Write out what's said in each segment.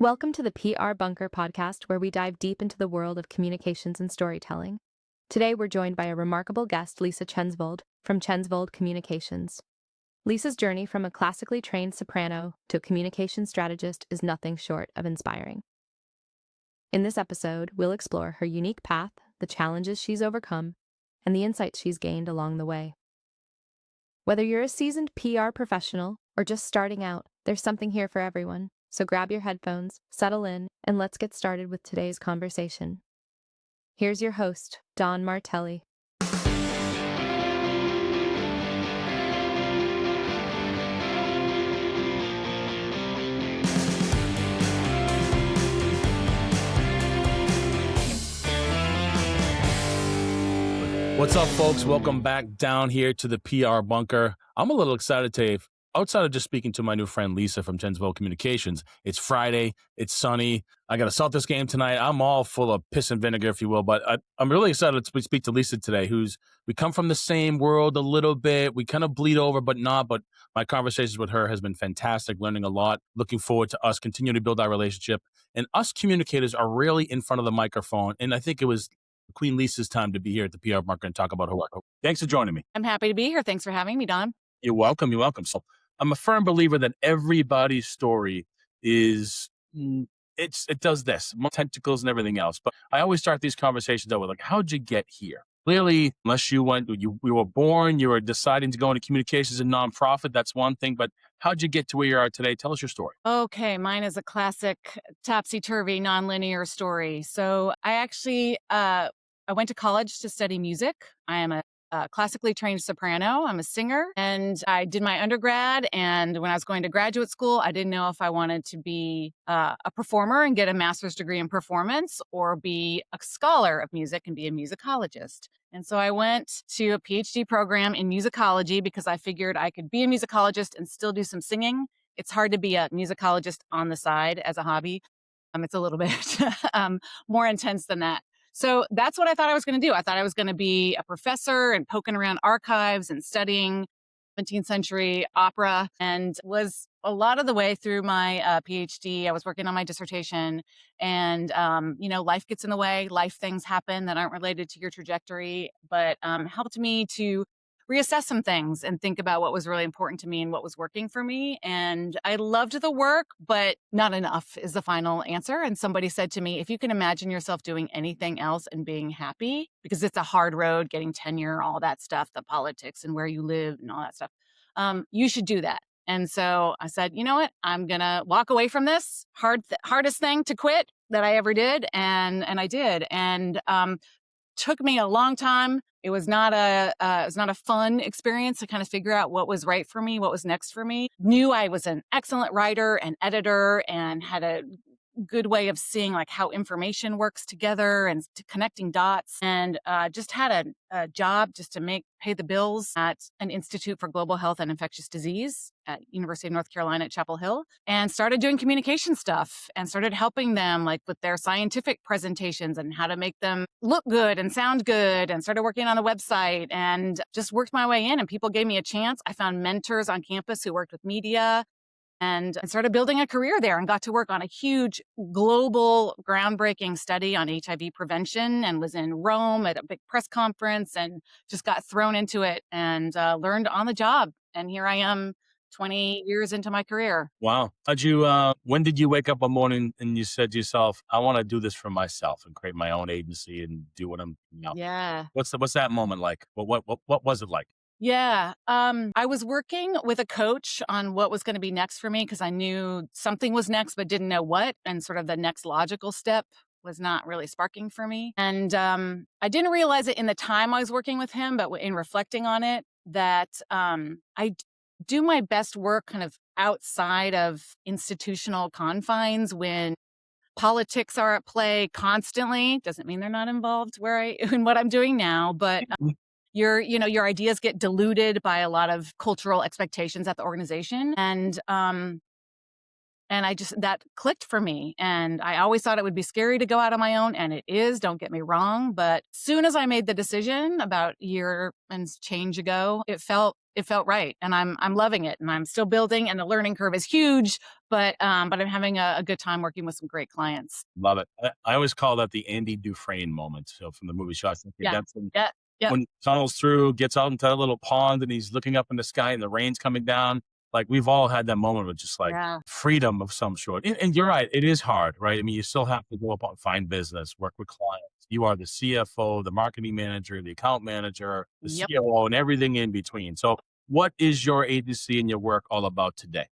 Welcome to the PR Bunker podcast, where we dive deep into the world of communications and storytelling. Today, we're joined by a remarkable guest, Lisa Chensvold from Chensvold Communications. Lisa's journey from a classically trained soprano to a communication strategist is nothing short of inspiring. In this episode, we'll explore her unique path, the challenges she's overcome, and the insights she's gained along the way. Whether you're a seasoned PR professional or just starting out, there's something here for everyone. So grab your headphones, settle in, and let's get started with today's conversation. Here's your host, Don Martelli. What's up, folks? Welcome back down here to the PR Bunker. I'm a little excited today. Outside of just speaking to my new friend Lisa from Chensvold Communications, it's Friday, it's sunny. I got a Celtics game tonight. I'm all full of piss and vinegar, if you will. But I'm really excited to speak to Lisa today, we come from the same world a little bit. We kind of bleed over, but not. But my conversations with her has been fantastic, learning a lot. Looking forward to us continuing to build our relationship. And us communicators are really in front of the microphone. And I think it was Queen Lisa's time to be here at the PR Bunker and talk about her work. Thanks for joining me. I'm happy to be here. Thanks for having me, Don. You're welcome. You're welcome. So I'm a firm believer that everybody's story is, it does this, more tentacles and everything else. But I always start these conversations out with, like, how'd you get here? Clearly, unless you were born, you were deciding to go into communications and nonprofit, that's one thing. But how'd you get to where you are today? Tell us your story. Okay, mine is a classic topsy-turvy, nonlinear story. So I actually, I went to college to study music. I am a classically trained soprano. I'm a singer, and I did my undergrad. And when I was going to graduate school, I didn't know if I wanted to be a performer and get a master's degree in performance, or be a scholar of music and be a musicologist. And so I went to a PhD program in musicology because I figured I could be a musicologist and still do some singing. It's hard to be a musicologist on the side as a hobby. It's a little bit more intense than that. So that's what I thought I was going to do. I thought I was going to be a professor and poking around archives and studying 17th century opera, and was a lot of the way through my PhD. I was working on my dissertation, and, life gets in the way. Life things happen that aren't related to your trajectory, but helped me to reassess some things and think about what was really important to me and what was working for me. And I loved the work, but not enough is the final answer. And somebody said to me, if you can imagine yourself doing anything else and being happy, because it's a hard road, getting tenure, all that stuff, the politics and where you live and all that stuff, you should do that. And so I said, you know what, I'm going to walk away from this hardest thing to quit that I ever did. And I did. And took me a long time. It was not a fun experience to kind of figure out what was right for me, what was next for me. Knew I was an excellent writer and editor and had a good way of seeing like how information works together and connecting dots, and just had a job just to pay the bills at an Institute for Global Health and Infectious Disease at University of North Carolina at Chapel Hill, and started doing communication stuff and started helping them like with their scientific presentations and how to make them look good and sound good, and started working on the website and just worked my way in, and people gave me a chance. I found mentors on campus who worked with media, and started building a career there, and got to work on a huge global groundbreaking study on HIV prevention, and was in Rome at a big press conference, and just got thrown into it and learned on the job. And here I am 20 years into my career. Wow. When did you wake up one morning and you said to yourself, I want to do this for myself and create my own agency and do what I'm, Yeah. What's that moment like? What was it like? Yeah. I was working with a coach on what was going to be next for me, because I knew something was next, but didn't know what. And sort of the next logical step was not really sparking for me. And I didn't realize it in the time I was working with him, but in reflecting on it, that I do my best work kind of outside of institutional confines when politics are at play constantly. Doesn't mean they're not involved in what I'm doing now, but your ideas get diluted by a lot of cultural expectations at the organization. And that clicked for me. And I always thought it would be scary to go out on my own. And it is, don't get me wrong. But soon as I made the decision about a year and change ago, it felt it felt right, and I'm loving it, and I'm still building, and the learning curve is huge, but I'm having a good time working with some great clients. Love it. I always call that the Andy Dufresne moment. So from the movie Shawshank Yeah, Redemption, yeah, yep, when he tunnels through, gets out into that little pond, and he's looking up in the sky, and the rain's coming down. Like we've all had that moment of just like yeah, freedom of some sort. And you're right, it is hard, right? I mean, you still have to go up and find business, work with clients. You are the CFO, the marketing manager, the account manager, the yep. COO, and everything in between. So, what is your agency and your work all about today?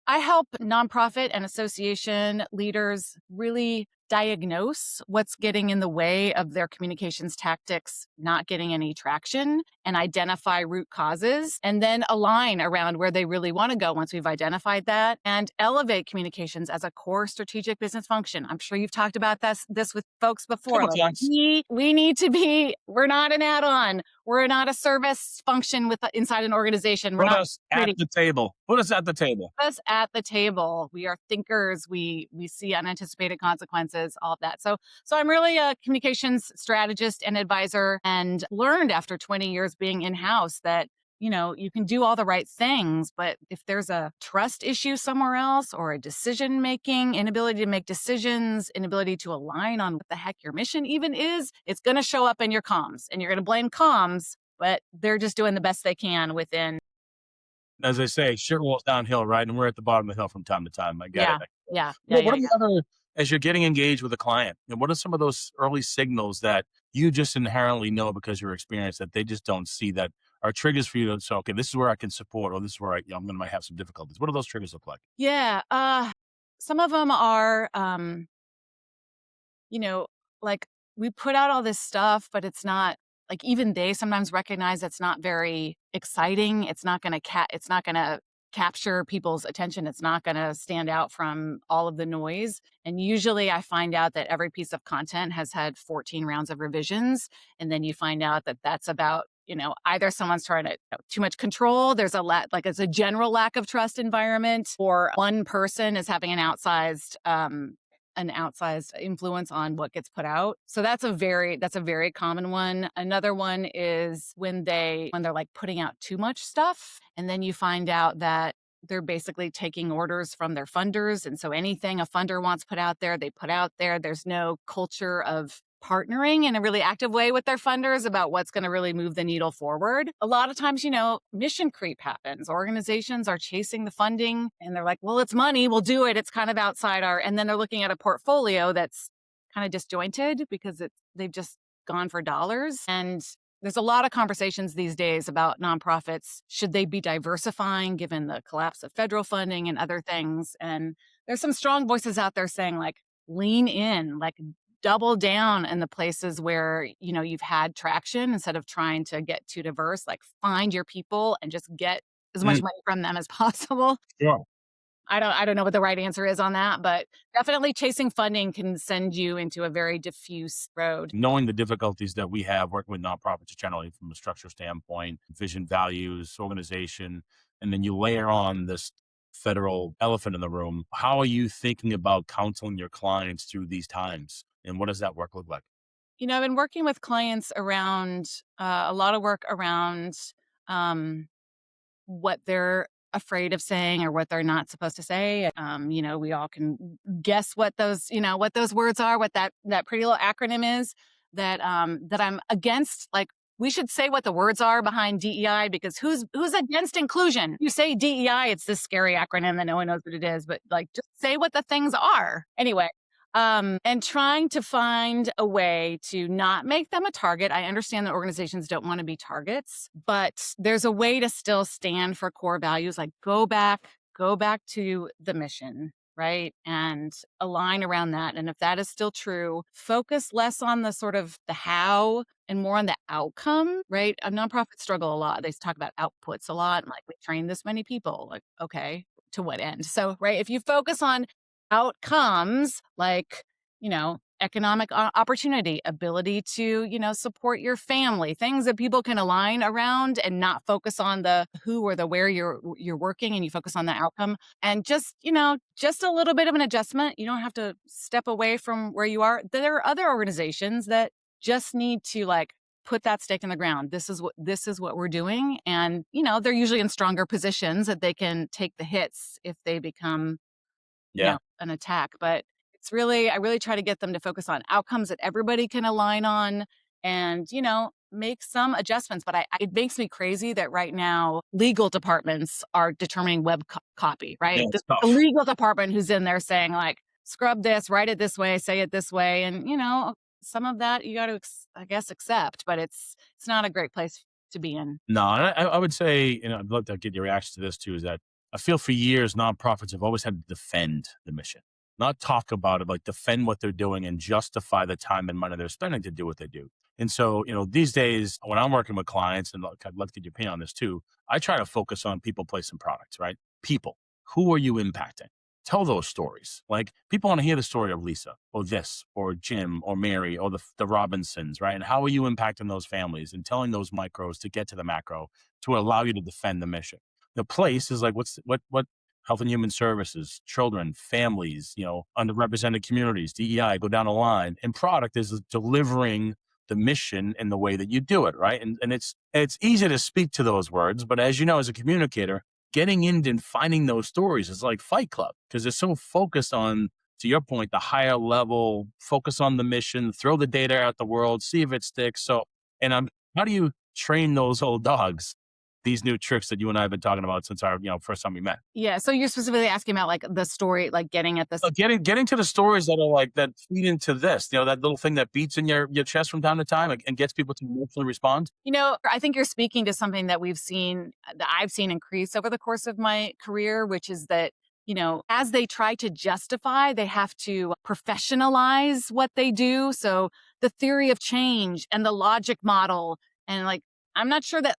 I help nonprofit and association leaders really diagnose what's getting in the way of their communications tactics not getting any traction and identify root causes and then align around where they really want to go once we've identified that and elevate communications as a core strategic business function. I'm sure you've talked about this with folks before. Couple Like times. we need to be, we're not an add-on. We're not a service function inside an organization. We're Put not us at the table. Put us at the table. us at the table. We are thinkers. We see unanticipated consequences, all of that. So I'm really a communications strategist and advisor, and learned after 20 years being in-house that you can do all the right things, but if there's a trust issue somewhere else or a decision making, inability to make decisions, inability to align on what the heck your mission even is, it's going to show up in your comms, and you're going to blame comms, but they're just doing the best they can within. As I say, shit rolls downhill, right? And we're at the bottom of the hill from time to time. I get it. Yeah, yeah, yeah, Well, yeah, what are yeah. the other, as you're getting engaged with a client, and what are some of those early signals that you just inherently know because you're experienced that they just don't see that are triggers for you to say, okay, this is where I can support, or this is where I'm going to might have some difficulties. What do those triggers look like? Yeah, some of them are, you know, like we put out all this stuff, but it's not like even they sometimes recognize it's not very exciting. It's not gonna capture people's attention. It's not gonna stand out from all of the noise. And usually I find out that every piece of content has had 14 rounds of revisions. And then you find out that that's about, either someone's trying to too much control. There's like it's a general lack of trust environment, or one person is having an outsized influence on what gets put out. So that's a very common one. Another one is when they're like putting out too much stuff, and then you find out that they're basically taking orders from their funders, and so anything a funder wants put out there, they put out there. There's no culture of partnering in a really active way with their funders about what's going to really move the needle forward. A lot of times, mission creep happens. Organizations are chasing the funding and they're like, well, it's money, we'll do it. It's kind of outside and then they're looking at a portfolio that's kind of disjointed because they've just gone for dollars. And there's a lot of conversations these days about nonprofits. Should they be diversifying given the collapse of federal funding and other things? And there's some strong voices out there saying like, lean in, like double down in the places where, you've had traction instead of trying to get too diverse, like find your people and just get as much Mm, money from them as possible. sure. I don't know what the right answer is on that, but definitely chasing funding can send you into a very diffuse road. Knowing the difficulties that we have working with nonprofits generally from a structure standpoint, vision, values, organization, and then you layer on this federal elephant in the room. How are you thinking about counseling your clients through these times? And what does that work look like? I've been working with clients around a lot of work around um, what they're afraid of saying or what they're not supposed to say. We all can guess what those words are, what that pretty little acronym is that I'm against. Like, we should say what the words are behind DEI, because who's against inclusion? You say DEI, it's this scary acronym that no one knows what it is, but like just say what the things are. Anyway, and trying to find a way to not make them a target. I understand that organizations don't want to be targets, but there's a way to still stand for core values, like go back to the mission, right? And align around that. And if that is still true, focus less on the sort of the how and more on the outcome, right? A nonprofit struggle a lot. They talk about outputs a lot. And like, we train this many people. Like, okay, to what end? So, right, if you focus on outcomes like, economic opportunity, ability to, support your family, things that people can align around and not focus on the who or the where you're working, and you focus on the outcome, and just a little bit of an adjustment. You don't have to step away from where you are. There are other organizations that just need to like put that stake in the ground. This is what we're doing. And, they're usually in stronger positions that they can take the hits if they become, Yeah. an attack. But I really try to get them to focus on outcomes that everybody can align on and, make some adjustments. But it makes me crazy that right now legal departments are determining web copy, Yeah, right? The, it's the tough. legal department who's in there saying like, scrub this, write it this way, say it this way. And, some of that you got to, I guess, accept, but it's not a great place to be in. No, and I would say, I'd love to get your reaction to this too, is that I feel for years nonprofits have always had to defend the mission, not talk about it, like defend what they're doing and justify the time and money they're spending to do what they do. And so, these days when I'm working with clients, and look, I'd love to get your opinion on this too, I try to focus on people, place, and products, right? People. Who are you impacting? Tell those stories. Like people want to hear the story of Lisa or this or Jim or Mary or the Robinsons, right? And how are you impacting those families and telling those micros to get to the macro to allow you to defend the mission? The place is like, what health and human services, children, families, underrepresented communities, DEI, go down the line. And product is delivering the mission in the way that you do it, right? And it's easy to speak to those words, but as you know, as a communicator, getting in and finding those stories is like Fight Club because they're so focused on, to your point, the higher level, focus on the mission, throw the data out the world, see if it sticks. So, how do you train those old dogs? These new tricks that you and I have been talking about since our, first time we met. Yeah. So you're specifically asking about like the story, like getting at this. Getting to the stories that are like that feed into this, that little thing that beats in your chest from time to time and gets people to emotionally respond. I think you're speaking to something that I've seen increase over the course of my career, which is that, as they try to justify, they have to professionalize what they do. So the theory of change and the logic model, and like, I'm not sure that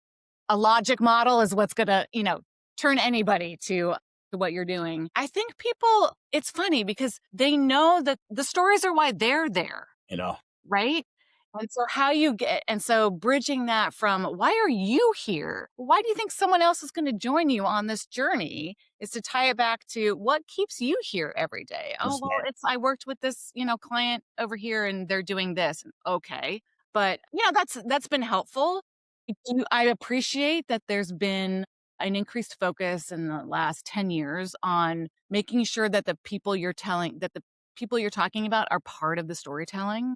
a logic model is what's going to, turn anybody to what you're doing. I think it's funny because they know that the stories are why they're there. Right? And so bridging that from why are you here? Why do you think someone else is going to join you on this journey is to tie it back to what keeps you here every day. Oh, well, I worked with this, client over here and they're doing this. Okay. But that's been helpful. I appreciate that there's been an increased focus in the last 10 years on making sure that the people you're talking about are part of the storytelling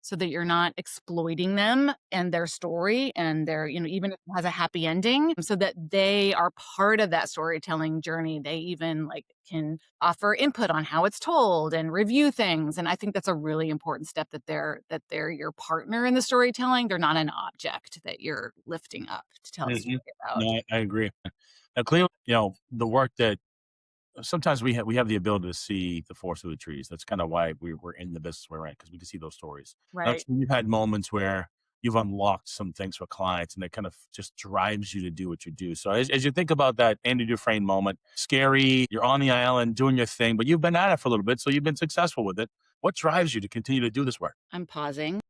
so that you're not exploiting them and their story and their, even if it has a happy ending, so that they are part of that storytelling journey. They even can offer input on how it's told and review things. And I think that's a really important step that they're your partner in the storytelling. They're not an object that you're lifting up to tell a story about. No, I agree. Now, clearly, the work that sometimes we have the ability to see the forest through the trees. That's kind of why we're in the business we're in, because we can see those stories. Right. You've had moments where you've unlocked some things for clients and it kind of just drives you to do what you do. So as you think about that Andy Dufresne moment, scary, you're on the island doing your thing, but you've been at it for a little bit, so you've been successful with it. What drives you to continue to do this work? I'm pausing.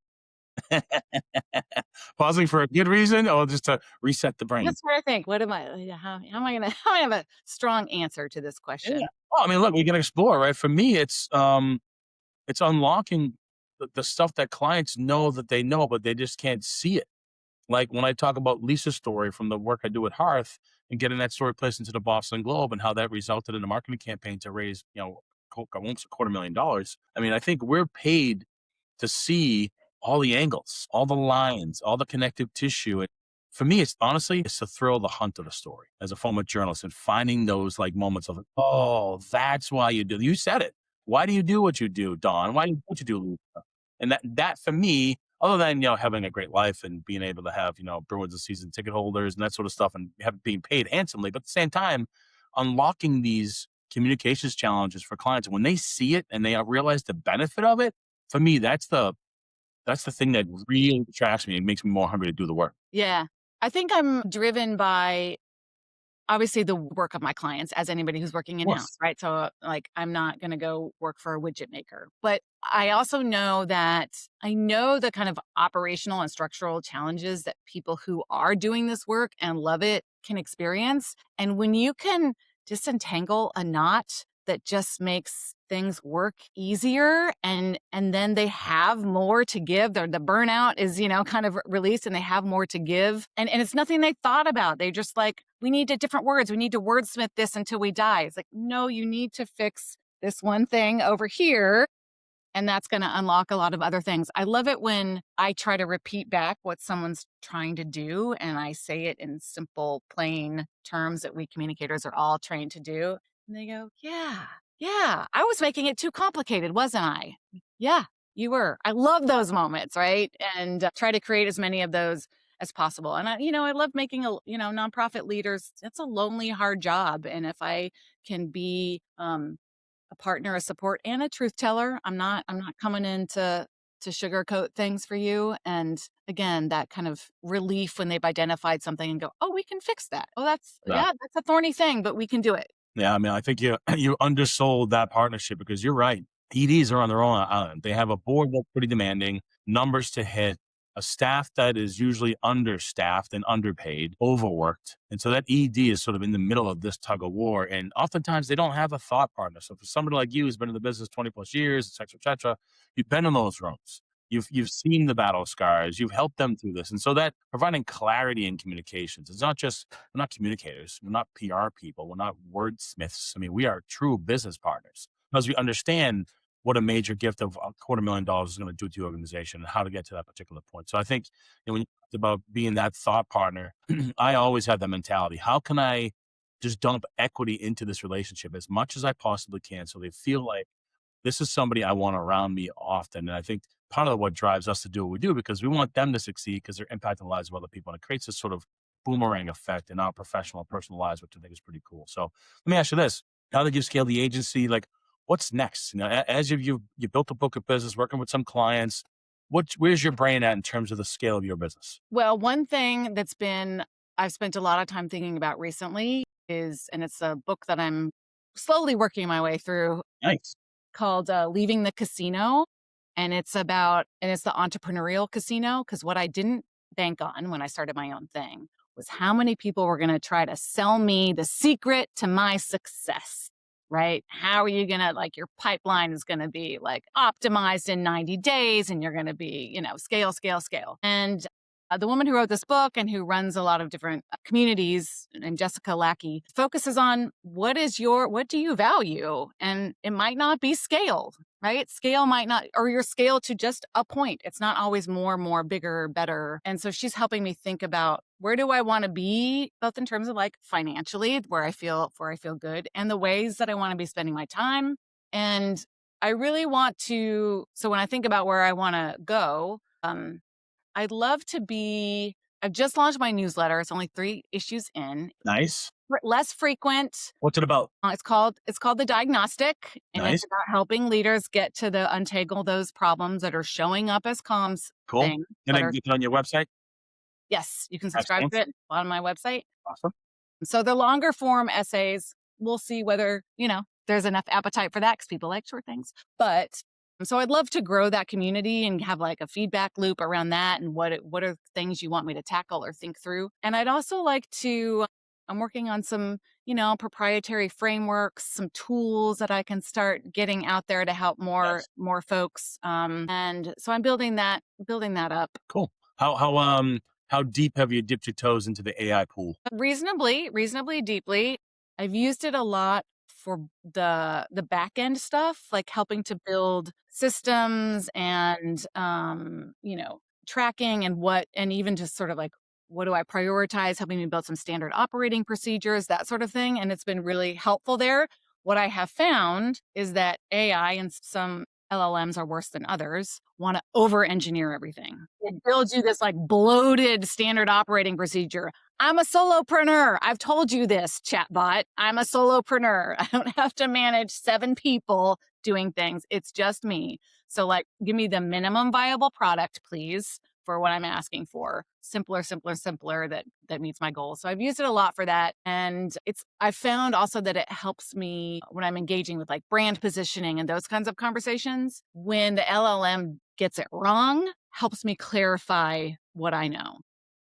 Pausing for a good reason or just to reset the brain? That's what I think. How am I going to have a strong answer to this question? Yeah. Well, I mean, look, we can explore, right? For me, it's unlocking the stuff that clients know that they know, but they just can't see it. Like when I talk about Lisa's story from the work I do at Hearth and getting that story placed into the Boston Globe and how that resulted in a marketing campaign to raise, almost $250,000. I mean, I think we're paid to see all the angles, all the lines, all the connective tissue. And for me, it's the thrill, the hunt of the story as a former journalist and finding those moments of, oh, that's why you said it. Why do you do what you do, Dawn? Why do you do what you do, Lisa? And that for me, other than, having a great life and being able to have, Bruins and season ticket holders and that sort of stuff and being paid handsomely, but at the same time, unlocking these communications challenges for clients, when they see it and they realize the benefit of it, for me, that's the thing that really attracts me and makes me more hungry to do the work. Yeah. I think I'm driven by obviously the work of my clients as anybody who's working in-house, right? So I'm not going to go work for a widget maker, but I also know the kind of operational and structural challenges that people who are doing this work and love it can experience. And when you can disentangle a knot that just makes things work easier, and then they have more to give. The burnout is, kind of released, and they have more to give. And it's nothing they thought about. They just like, we need different words. We need to wordsmith this until we die. It's like, no, you need to fix this one thing over here, and that's going to unlock a lot of other things. I love it when I try to repeat back what someone's trying to do, and I say it in simple, plain terms that we communicators are all trained to do. And they go, yeah, I was making it too complicated, wasn't I? Yeah, you were. I love those moments, right? And try to create as many of those as possible. And I love making nonprofit leaders. It's a lonely, hard job. And if I can be a partner, a support, and a truth teller. I'm not coming in to sugarcoat things for you. And again, that kind of relief when they've identified something and go, oh, we can fix that. Oh, that's a thorny thing, but we can do it. Yeah, I mean, I think you undersold that partnership because you're right. EDs are on their own island. They have a board that's pretty demanding, numbers to hit, a staff that is usually understaffed and underpaid, overworked. And so that ED is sort of in the middle of this tug of war. And oftentimes they don't have a thought partner. So for somebody like you who's been in the business 20 plus years, et cetera, you've been in those rooms. You've seen the battle scars. You've helped them through this. And so that providing clarity in communications, it's not just, we're not communicators. We're not PR people. We're not wordsmiths. I mean, we are true business partners because we understand what a major gift of $250,000 is going to do to the organization and how to get to that particular point. So I think when you talk about being that thought partner, I always have that mentality. How can I just dump equity into this relationship as much as I possibly can so they feel like this is somebody I want around me often. And I think part of what drives us to do what we do because we want them to succeed because they're impacting the lives of other people. And it creates this sort of boomerang effect in our professional and personal lives, which I think is pretty cool. So let me ask you this. Now that you've scaled the agency, like what's next? As you built a book of business, working with some clients, where's your brain at in terms of the scale of your business? Well, one thing I've spent a lot of time thinking about recently and it's a book that I'm slowly working my way through, Nice. called Leaving the Casino. And it's the entrepreneurial casino. Because what I didn't bank on when I started my own thing was how many people were going to try to sell me the secret to my success, right? How are you going to, like, your pipeline is going to be like optimized in 90 days and you're going to be, scale, scale, scale. And the woman who wrote this book and who runs a lot of different communities, named Jessica Lackey, focuses on what do you value? And it might not be scale, right? Scale might not, or your scale to just a point. It's not always more, bigger, better. And so she's helping me think about where do I want to be, both in terms of like financially, where I feel good, and the ways that I want to be spending my time. And I really want to, so when I think about where I want to go, I've just launched my newsletter. It's only 3 issues in. Nice. Less frequent. What's it about? It's called The Diagnostic. And Nice. It's about helping leaders get to untangle those problems that are showing up as comms Cool. things. Can I get it on your website? Yes, you can subscribe to it on my website. Awesome. So the longer form essays, we'll see whether, there's enough appetite for that because people like short things. But so I'd love to grow that community and have like a feedback loop around that and what are things you want me to tackle or think through. And I'd also like to, I'm working on some, proprietary frameworks, some tools that I can start getting out there to help more folks. And so I'm building that up. Cool. How deep have you dipped your toes into the AI pool? Reasonably deeply. I've used it a lot for the back end stuff, like helping to build systems and tracking and even just sort of like what do I prioritize, helping me build some standard operating procedures, that sort of thing. And it's been really helpful there. What I have found is that AI and some LLMs are worse than others, want to over-engineer everything. It builds you this like bloated standard operating procedure. I'm a solopreneur. I've told you this, chatbot. I'm a solopreneur. I don't have to manage 7 people doing things. It's just me. So like, give me the minimum viable product, please, for what I'm asking for. Simpler that meets my goals. So I've used it a lot for that. And I've found also that it helps me when I'm engaging with like brand positioning and those kinds of conversations. When the LLM gets it wrong, helps me clarify what I know.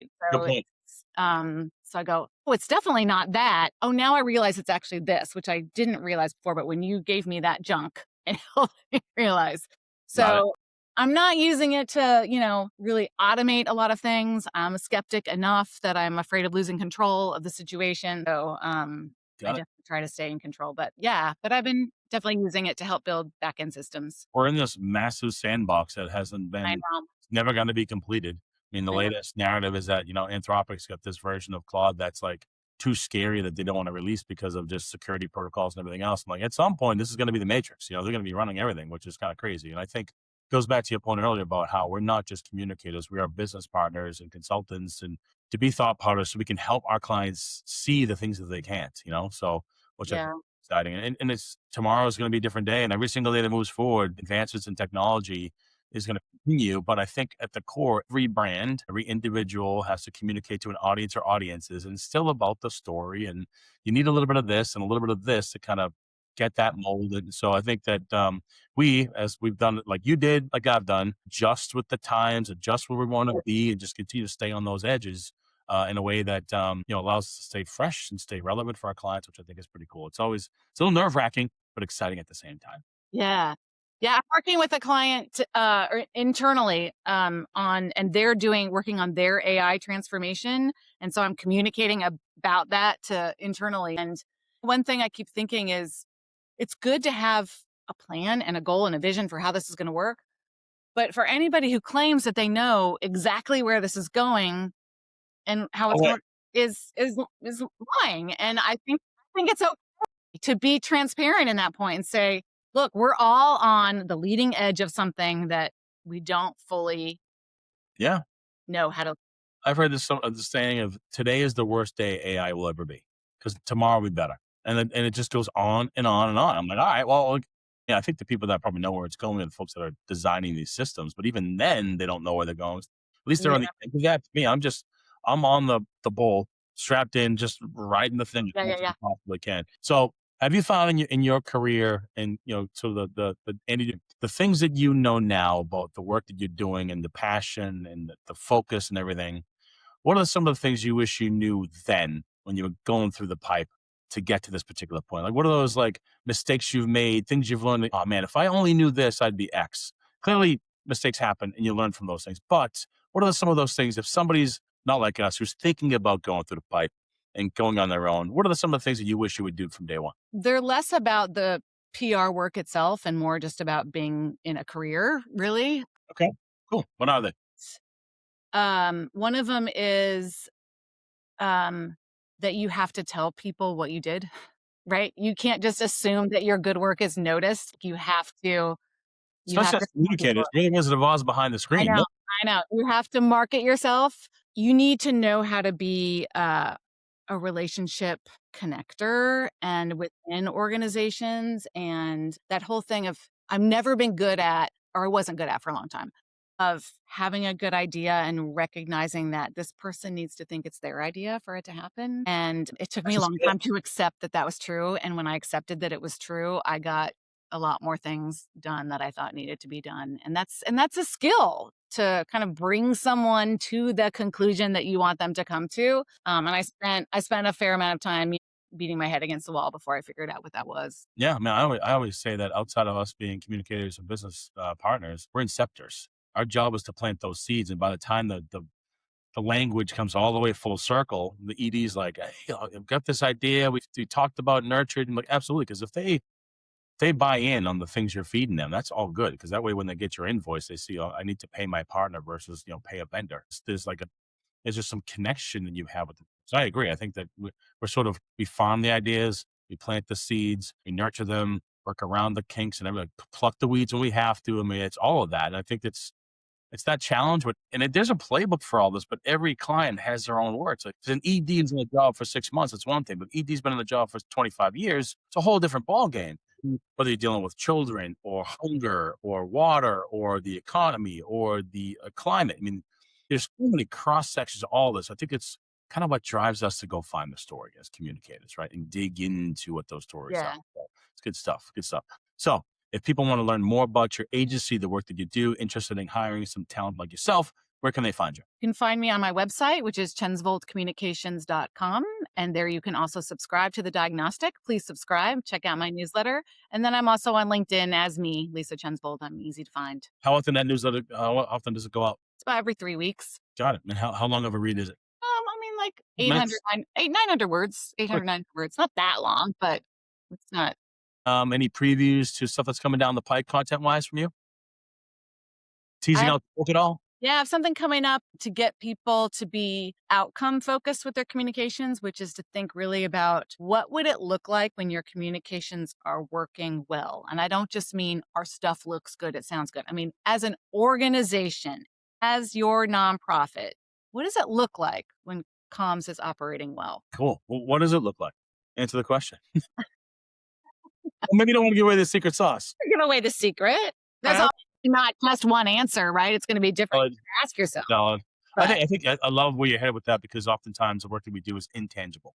Good point. So I go, oh, it's definitely not that. Oh, now I realize it's actually this, which I didn't realize before. But when you gave me that junk, it helped me realize. Got it. So I'm not using it to, really automate a lot of things. I'm a skeptic enough that I'm afraid of losing control of the situation. So I Got it. definitely try to stay in control. But yeah, but I've been definitely using it to help build back end systems. We're in this massive sandbox that hasn't I been, know. it's never going to be completed. I mean, the I know. latest narrative is that, Anthropic's got this version of Claude that's like too scary that they don't want to release because of just security protocols and everything else. I'm like, at some point, this is going to be the matrix. They're going to be running everything, which is kind of crazy. And I think it goes back to your point earlier about how we're not just communicators, we are business partners and consultants and to be thought partners so we can help our clients see the things that they can't, so which I think Yeah. exciting. And it's tomorrow is going to be a different day. And every single day that moves forward, advancements in technology is going to continue. But I think at the core, every brand, every individual has to communicate to an audience or audiences. And it's still about the story. And you need a little bit of this and a little bit of this to kind of get that molded. So I think that as we've done, like you did, like I've done, just with the times, adjust where we want to be, and just continue to stay on those edges in a way that allows us to stay fresh and stay relevant for our clients, which I think is pretty cool. It's a little nerve wracking, but exciting at the same time. Yeah. Yeah, I'm working with a client, or internally, and they're working on their AI transformation, and so I'm communicating about that to internally, and one thing I keep thinking is, it's good to have a plan and a goal and a vision for how this is gonna work, but for anybody who claims that they know exactly where this is going and how Oh, it's wait. going is lying, and I think it's okay to be transparent in that point and say, look, we're all on the leading edge of something that we don't fully Yeah. know how to. I've heard this saying of today is the worst day AI will ever be because tomorrow will be better. And it just goes on and on and on. I'm like, all right, well, like, yeah, I think the people that probably know where it's going are the folks that are designing these systems, but even then they don't know where they're going. At least they're on Yeah, the end of that. Me, I'm on the bull, strapped in, just riding the thing as yeah, much yeah, as yeah. I possibly can. So have you found in your career and sort of the things that you know now about the work that you're doing and the passion and the focus and everything, what are some of the things you wish you knew then when you were going through the pipe to get to this particular point? Like, what are those like mistakes you've made, things you've learned? Oh man, if I only knew this, I'd be X. Clearly, mistakes happen and you learn from those things. But what are some of those things if somebody's not like us who's thinking about going through the pipe and going on their own? What are some of the things that you wish you would do from day one? They're less about the PR work itself and more just about being in a career, really. Okay, cool. What are they? One of them is um, that you have to tell people what you did, right? You can't just assume that your good work is noticed. You have Especially to as tell people. communicators, we're the Wizard of Oz behind the I screen. know, I know. You have to market yourself. You need to know how to be a relationship connector and within organizations. And that whole thing of, I've never been good at, or I wasn't good at for a long time, of having a good idea and recognizing that this person needs to think it's their idea for it to happen. And it took me That's a a long skill. time to accept that that was true. And when I accepted that it was true, I got a lot more things done that I thought needed to be done. And that's a skill to kind of bring someone to the conclusion that you want them to come to. And I spent a fair amount of time beating my head against the wall before I figured out what that was. Yeah, man, I always say that outside of us being communicators and business partners, we're inceptors. Our job is to plant those seeds, and by the time the language comes all the way full circle, the ED's like, "Hey, I've got this idea. We talked about nurtured." And like, absolutely, because if they buy in on the things you're feeding them, that's all good. Because that way, when they get your invoice, they see, oh, I need to pay my partner versus pay a vendor. There's just some connection that you have with them. So I agree. I think that we farm the ideas, we plant the seeds, we nurture them, work around the kinks and everything, pluck the weeds when we have to. I mean, it's all of that. And I think it's that challenge. There's a playbook for all this, but every client has their own words. Like if an ED is in the job for 6 months, it's one thing, but ED's been in the job for 25 years. It's a whole different ballgame. Whether you're dealing with children or hunger or water or the economy or the climate. I mean, there's so many cross sections of all this. I think it's kind of what drives us to go find the story as communicators, right? And dig into what those stories are. Yeah. So it's good stuff. Good stuff. So if people want to learn more about your agency, the work that you do, interested in hiring some talent like yourself, where can they find you? You can find me on my website, which is chensvoldcommunications.com. And there you can also subscribe to The Diagnostic. Please subscribe, check out my newsletter. And then I'm also on LinkedIn as me, Lisa Chensvold. I'm easy to find. How often that newsletter, how often does it go out? It's about every 3 weeks. Got it. And how long of a read is it? I mean, like Minutes? 900 words, Quick. 800, 900 words. Not that long, but it's not. Any previews to stuff that's coming down the pike content-wise from you? Teasing out the book at all? Yeah, I have something coming up to get people to be outcome focused with their communications, which is to think really about what would it look like when your communications are working well. And I don't just mean our stuff looks good, it sounds good. I mean, as an organization, as your nonprofit, what does it look like when comms is operating well? Cool. Well, what does it look like? Answer the question. Well, maybe you don't want to give away the secret sauce. Give away the secret. That's all. Not just one answer, right? It's going to be different. You ask yourself. Solid. But I think I love where you're headed with that, because oftentimes the work that we do is intangible,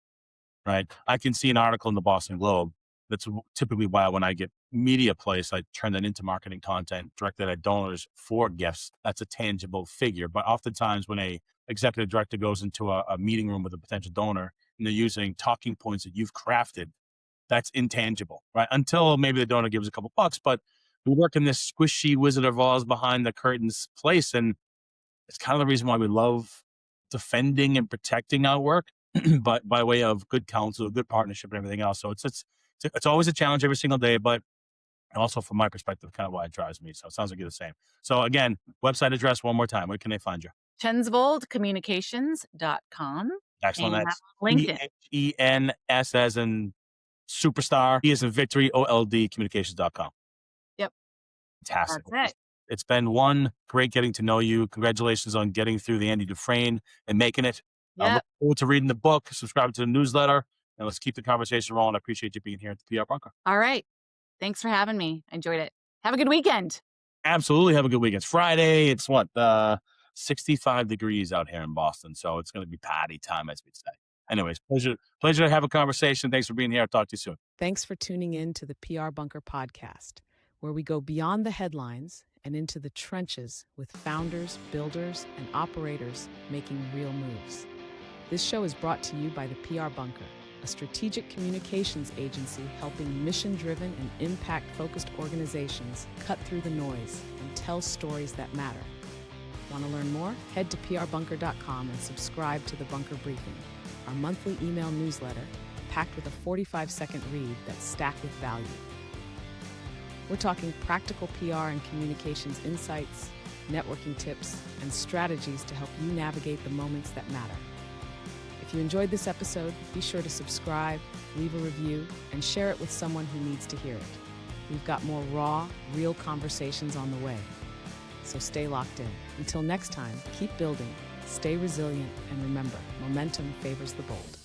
right? I can see an article in the Boston Globe. That's typically why when I get media placed, I turn that into marketing content, direct that at donors for gifts. That's a tangible figure. But oftentimes when a executive director goes into a meeting room with a potential donor and they're using talking points that you've crafted, that's intangible, right? Until maybe the donor gives a couple bucks, but we work in this squishy Wizard of Oz behind the curtains place. And it's kind of the reason why we love defending and protecting our work, but by way of good counsel, good partnership and everything else. So it's always a challenge every single day, but also from my perspective, kind of why it drives me. So it sounds like you're the same. So again, website address one more time. Where can they find you? chensvoldcommunications.com. Excellent. And That's LinkedIn. ENS as in superstar, E as in victory, OLD, communications.com. Yep. Fantastic. That's it. It's been one great getting to know you. Congratulations on getting through the Andy Dufresne and making it. I Yep. look forward to reading the book, subscribe to the newsletter, and let's keep the conversation rolling. I appreciate you being here at the PR Bunker. All right. Thanks for having me. I enjoyed it. Have a good weekend. Absolutely. Have a good week. It's Friday. It's 65 degrees out here in Boston. So it's going to be party time, as we'd say. Anyways, pleasure to have a conversation. Thanks for being here. I'll talk to you soon. Thanks for tuning in to the PR Bunker podcast, where we go beyond the headlines and into the trenches with founders, builders, and operators making real moves. This show is brought to you by the PR Bunker, a strategic communications agency helping mission-driven and impact-focused organizations cut through the noise and tell stories that matter. Want to learn more? Head to prbunker.com and subscribe to the Bunker Briefing, our monthly email newsletter packed with a 45-second read that's stacked with value. We're talking practical PR and communications insights, networking tips, and strategies to help you navigate the moments that matter. If you enjoyed this episode, be sure to subscribe, leave a review, and share it with someone who needs to hear it. We've got more raw, real conversations on the way. So stay locked in. Until next time, keep building, stay resilient, and remember, momentum favors the bold.